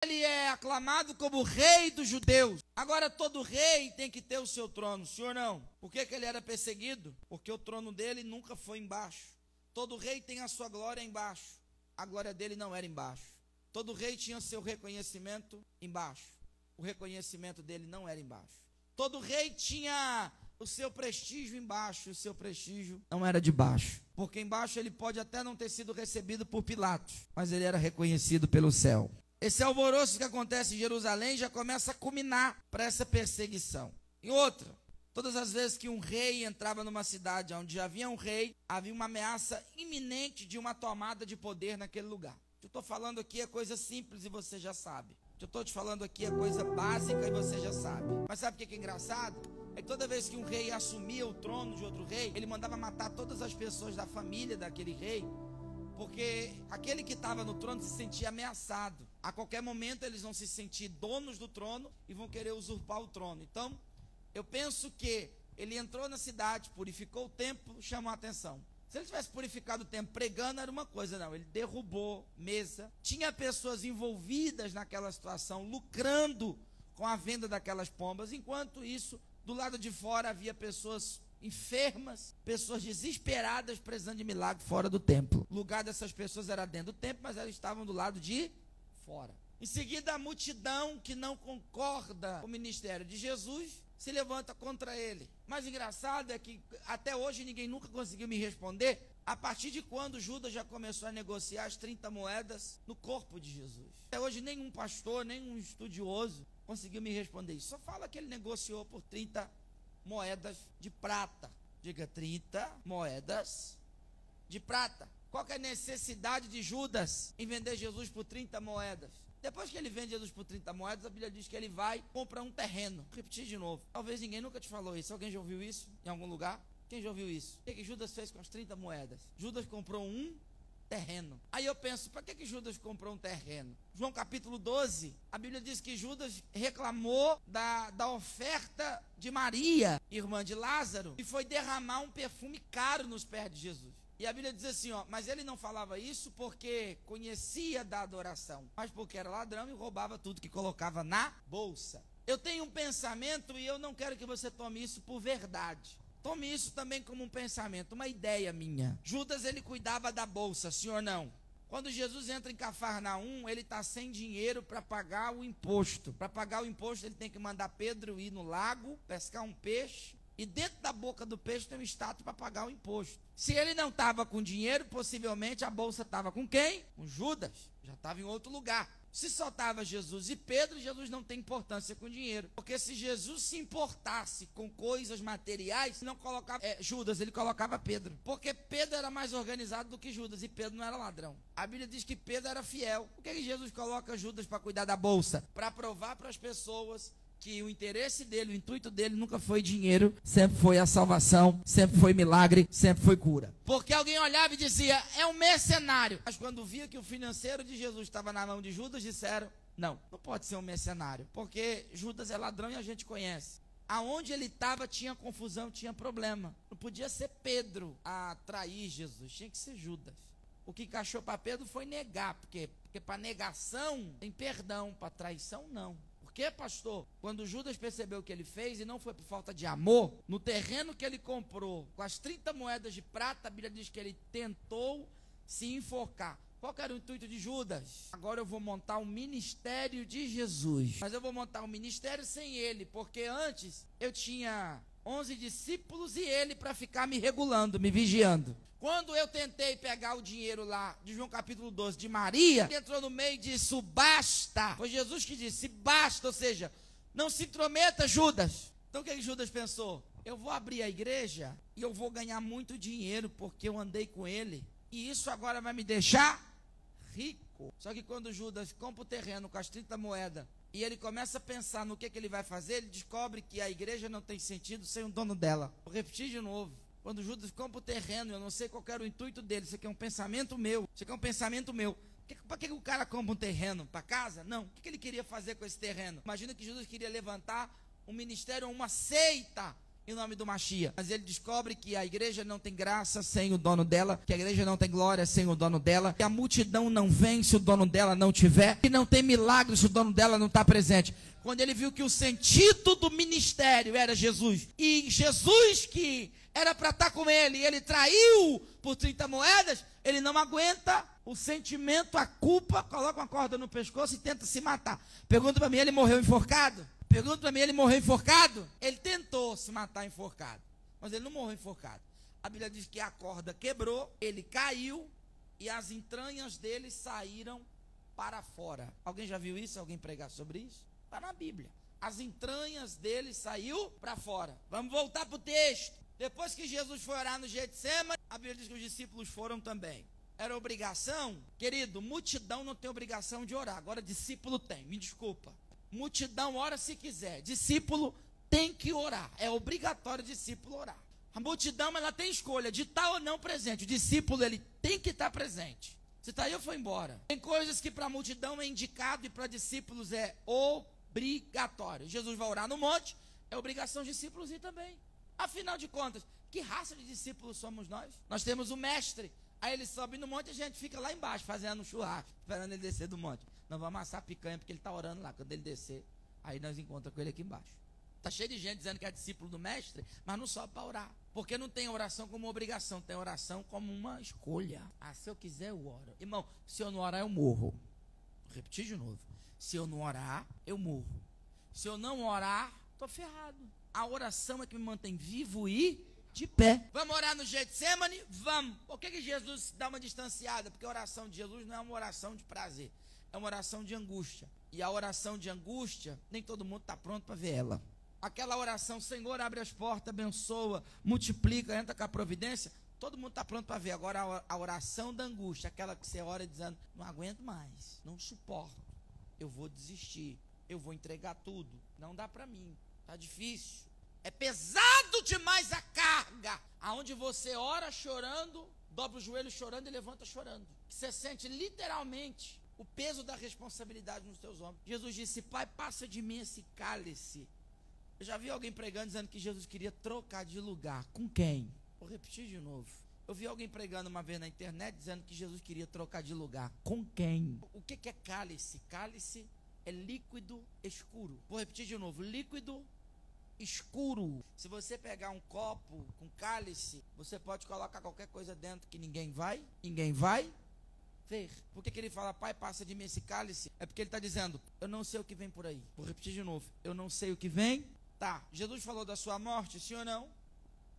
Ele é aclamado como rei dos judeus. Agora todo rei tem que ter o seu trono, sim ou não? Por que ele era perseguido? Porque o trono dele nunca foi embaixo. Todo rei tem a sua glória embaixo. A glória dele não era embaixo. Todo rei tinha seu reconhecimento embaixo. O reconhecimento dele não era embaixo. Todo rei tinha o seu prestígio embaixo. O seu prestígio não era de baixo. Porque embaixo ele pode até não ter sido recebido por Pilatos, mas ele era reconhecido pelo céu. Esse alvoroço que acontece em Jerusalém já começa a culminar para essa perseguição. E outra, todas as vezes que um rei entrava numa cidade onde já havia um rei, havia uma ameaça iminente de uma tomada de poder naquele lugar. O que eu estou falando aqui é coisa simples e você já sabe. O que eu estou te falando aqui é coisa básica e você já sabe. Mas sabe o que é engraçado? É que toda vez que um rei assumia o trono de outro rei, ele mandava matar todas as pessoas da família daquele rei, porque aquele que estava no trono se sentia ameaçado. A qualquer momento eles vão se sentir donos do trono e vão querer usurpar o trono. Então, eu penso que ele entrou na cidade, purificou o templo, chamou a atenção. Se ele tivesse purificado o templo pregando, era uma coisa, não. Ele derrubou mesa, tinha pessoas envolvidas naquela situação, lucrando com a venda daquelas pombas. Enquanto isso, do lado de fora havia pessoas enfermas, pessoas desesperadas, precisando de milagre fora do templo. O lugar dessas pessoas era dentro do templo, mas elas estavam do lado de fora. Em seguida, a multidão que não concorda com o ministério de Jesus se levanta contra ele. Mas engraçado é que até hoje ninguém nunca conseguiu me responder a partir de quando Judas já começou a negociar as 30 moedas no corpo de Jesus. Até hoje nenhum pastor, nenhum estudioso conseguiu me responder isso. Só fala que ele negociou por 30 moedas de prata. Diga, 30 moedas de prata. Qual que é a necessidade de Judas em vender Jesus por 30 moedas? Depois que ele vende Jesus por 30 moedas, a Bíblia diz que ele vai comprar um terreno. Vou repetir de novo. Talvez ninguém nunca te falou isso. Alguém já ouviu isso em algum lugar? Quem já ouviu isso? O que Judas fez com as 30 moedas? Judas comprou um terreno. Aí eu penso, para que Judas comprou um terreno? João capítulo 12, a Bíblia diz que Judas reclamou da oferta de Maria, irmã de Lázaro, e foi derramar um perfume caro nos pés de Jesus. E a Bíblia diz assim, mas ele não falava isso porque conhecia da adoração, mas porque era ladrão e roubava tudo que colocava na bolsa. Eu tenho um pensamento e eu não quero que você tome isso por verdade. Tome isso também como um pensamento, uma ideia minha. Judas, ele cuidava da bolsa, sim ou não? Quando Jesus entra em Cafarnaum, ele está sem dinheiro para pagar o imposto. Para pagar o imposto, ele tem que mandar Pedro ir no lago, pescar um peixe. E dentro da boca do peixe tem um estátua para pagar o imposto. Se ele não estava com dinheiro, possivelmente a bolsa estava com quem? Com Judas. Já estava em outro lugar. Se só estava Jesus e Pedro, Jesus não tem importância com dinheiro. Porque se Jesus se importasse com coisas materiais, não colocava Judas, ele colocava Pedro. Porque Pedro era mais organizado do que Judas e Pedro não era ladrão. A Bíblia diz que Pedro era fiel. Por que Jesus coloca Judas para cuidar da bolsa? Para provar para as pessoas que o interesse dele, o intuito dele nunca foi dinheiro, sempre foi a salvação, sempre foi milagre, sempre foi cura. Porque alguém olhava e dizia, é um mercenário. Mas quando via que o financeiro de Jesus estava na mão de Judas, disseram, não pode ser um mercenário, porque Judas é ladrão e a gente conhece. Aonde ele estava tinha confusão, tinha problema. Não podia ser Pedro a trair Jesus, tinha que ser Judas. O que encaixou para Pedro foi negar, porque para negação tem perdão, para traição não. Por que, pastor? Quando Judas percebeu o que ele fez, e não foi por falta de amor, no terreno que ele comprou, com as 30 moedas de prata, a Bíblia diz que ele tentou se enforcar. Qual que era o intuito de Judas? Agora eu vou montar um ministério de Jesus. Mas eu vou montar um ministério sem ele, porque antes eu tinha 11 discípulos e ele para ficar me regulando, me vigiando. Quando eu tentei pegar o dinheiro lá, de João capítulo 12, de Maria, ele entrou no meio e disse, basta. Foi Jesus que disse, basta, ou seja, não se intrometa, Judas. Então o que Judas pensou? Eu vou abrir a igreja e eu vou ganhar muito dinheiro, porque eu andei com ele. E isso agora vai me deixar rico. Só que quando Judas compra o terreno com as 30 moedas, e ele começa a pensar no que ele vai fazer, ele descobre que a igreja não tem sentido sem o dono dela. Vou repetir de novo. Quando Judas compra o terreno, eu não sei qual era o intuito dele. Isso aqui é um pensamento meu. Isso aqui é um pensamento meu. Para que o cara compra um terreno? Para casa? Não. O que ele queria fazer com esse terreno? Imagina que Judas queria levantar um ministério, uma seita em nome do Mashiach. Mas ele descobre que a igreja não tem graça sem o dono dela, que a igreja não tem glória sem o dono dela, que a multidão não vem se o dono dela não tiver, que não tem milagre se o dono dela não está presente. Quando ele viu que o sentido do ministério era Jesus, e Jesus que era para estar com ele traiu por 30 moedas, ele não aguenta o sentimento, a culpa, coloca uma corda no pescoço e tenta se matar. Pergunta para mim, ele morreu enforcado? Pergunta para mim, ele morreu enforcado? Ele tentou se matar enforcado, mas ele não morreu enforcado. A Bíblia diz que a corda quebrou, ele caiu e as entranhas dele saíram para fora. Alguém já viu isso? Alguém pregar sobre isso? Está na Bíblia. As entranhas dele saiu para fora. Vamos voltar para o texto. Depois que Jesus foi orar no Getsêmani, a Bíblia diz que os discípulos foram também. Era obrigação? Querido, multidão não tem obrigação de orar. Agora discípulo tem, me desculpa. Multidão ora se quiser. Discípulo tem que orar. É obrigatório discípulo orar. A multidão, ela tem escolha de estar ou não presente. O discípulo, ele tem que estar presente. Se está aí, eu fui embora. Tem coisas que para a multidão é indicado e para discípulos é obrigatório. Jesus vai orar no monte, é obrigação de discípulos ir também. Afinal de contas, que raça de discípulos somos nós? Nós temos o mestre, aí ele sobe no monte e a gente fica lá embaixo fazendo um churrasco, esperando ele descer do monte. Não vamos assar picanha porque ele está orando lá. Quando ele descer, aí nós encontramos com ele aqui embaixo. Está cheio de gente dizendo que é discípulo do mestre, mas não sobe para orar. Porque não tem oração como obrigação, tem oração como uma escolha. Ah, se eu quiser, eu oro. Irmão, se eu não orar, eu morro. Vou repetir de novo. Se eu não orar, eu morro. Se eu não orar, estou ferrado. A oração é que me mantém vivo e de pé. Vamos orar no Getsêmani? Vamos. Por que Jesus dá uma distanciada? Porque a oração de Jesus não é uma oração de prazer. É uma oração de angústia. E a oração de angústia, nem todo mundo está pronto para ver ela. Aquela oração, Senhor, abre as portas, abençoa, multiplica, entra com a providência. Todo mundo está pronto para ver. Agora a oração da angústia, aquela que você ora dizendo, não aguento mais, não suporto, eu vou desistir, eu vou entregar tudo. Não dá para mim. Está difícil, é pesado demais a carga, aonde você ora chorando, dobra o joelho chorando e levanta chorando, você sente literalmente o peso da responsabilidade nos teus ombros. Jesus disse, Pai, passa de mim esse cálice. Eu já vi alguém pregando dizendo que Jesus queria trocar de lugar, com quem? Vou repetir de novo. Eu vi alguém pregando uma vez na internet dizendo que Jesus queria trocar de lugar, com quem? O que é cálice? Cálice é líquido escuro. Vou repetir de novo, líquido escuro. Se você pegar um copo com cálice, você pode colocar qualquer coisa dentro que ninguém vai ver. Por que ele fala, Pai, passa de mim esse cálice? É porque ele está dizendo, eu não sei o que vem por aí. Vou repetir de novo, eu não sei o que vem. Tá, Jesus falou da sua morte, sim ou não?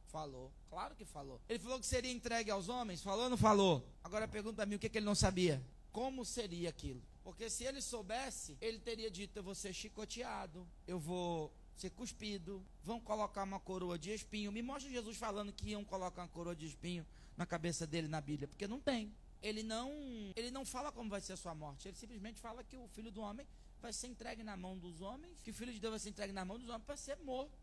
Falou, claro que falou. Ele falou que seria entregue aos homens, falou ou não falou? Agora pergunta para mim o que ele não sabia. Como seria aquilo? Porque se ele soubesse, ele teria dito, eu vou ser chicoteado, eu vou ser cuspido, vão colocar uma coroa de espinho. Me mostra Jesus falando que iam colocar uma coroa de espinho na cabeça dele na Bíblia, porque não tem. Ele não fala como vai ser a sua morte, ele simplesmente fala que o Filho do Homem vai ser entregue na mão dos homens, que o Filho de Deus vai ser entregue na mão dos homens para ser morto,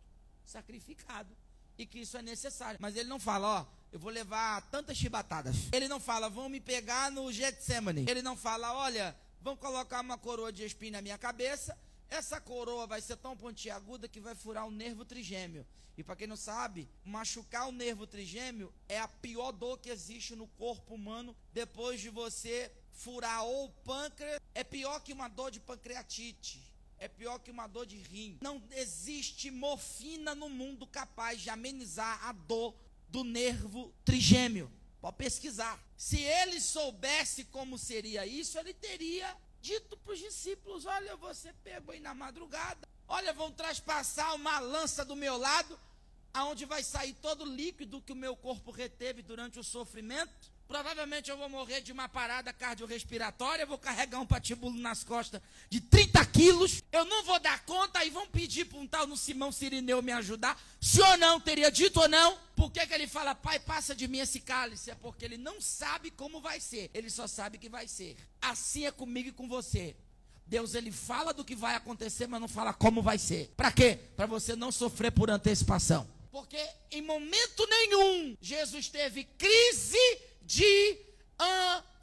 sacrificado, e que isso é necessário. Mas ele não fala, ó, eu vou levar tantas chibatadas. Ele não fala, vão me pegar no Getsêmani. Ele não fala, olha, vão colocar uma coroa de espinho na minha cabeça, essa coroa vai ser tão pontiaguda que vai furar o nervo trigêmeo. E para quem não sabe, machucar o nervo trigêmeo é a pior dor que existe no corpo humano depois de você furar ou o pâncreas. É pior que uma dor de pancreatite. É pior que uma dor de rim. Não existe morfina no mundo capaz de amenizar a dor do nervo trigêmeo. Pode pesquisar. Se ele soubesse como seria isso, ele teria dito para os discípulos, olha, você pegou aí na madrugada, olha, vão traspassar uma lança do meu lado, aonde vai sair todo o líquido que o meu corpo reteve durante o sofrimento. Provavelmente eu vou morrer de uma parada cardiorrespiratória, vou carregar um patíbulo nas costas de 30 quilos, eu não vou dar conta, aí vão pedir para um tal no Simão Sirineu me ajudar. Se ou não, teria dito ou não? Por que ele fala, Pai, passa de mim esse cálice? É porque ele não sabe como vai ser, ele só sabe que vai ser. Assim é comigo e com você. Deus, ele fala do que vai acontecer, mas não fala como vai ser. Para quê? Para você não sofrer por antecipação. Porque em momento nenhum, Jesus teve crise de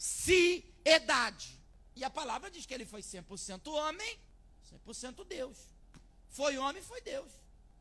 ansiedade. E a palavra diz que ele foi 100% homem, 100% Deus. Foi homem, foi Deus.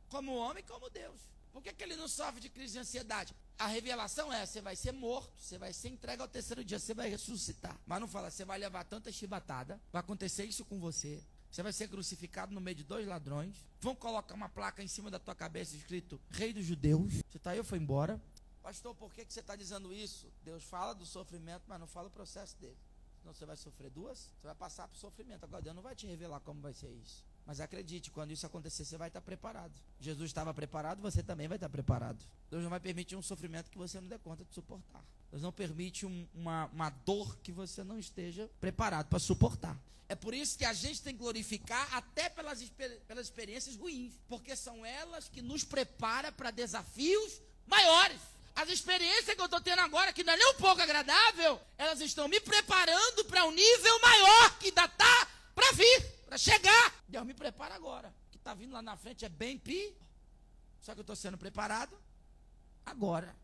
Como homem, como Deus. Por que ele não sofre de crise de ansiedade? A revelação é, você vai ser morto, você vai ser entregue ao terceiro dia, você vai ressuscitar. Mas não fala, você vai levar tanta chibatada, vai acontecer isso com você. Você vai ser crucificado no meio de 2 ladrões. Vão colocar uma placa em cima da tua cabeça escrito Rei dos Judeus. Você está aí, eu fui embora. Pastor, por que você está dizendo isso? Deus fala do sofrimento, mas não fala o processo dele. Senão você vai sofrer 2, você vai passar por sofrimento. Agora Deus não vai te revelar como vai ser isso. Mas acredite, quando isso acontecer, você vai estar preparado. Jesus estava preparado, você também vai estar preparado. Deus não vai permitir um sofrimento que você não dê conta de suportar. Deus não permite uma dor que você não esteja preparado para suportar. É por isso que a gente tem que glorificar até pelas experiências ruins. Porque são elas que nos preparam para desafios maiores. As experiências que eu estou tendo agora, que não é nem um pouco agradável, elas estão me preparando para um nível maior que ainda está para vir, para chegar. Deus me prepara agora. O que está vindo lá na frente é bem pior. Só que eu estou sendo preparado agora.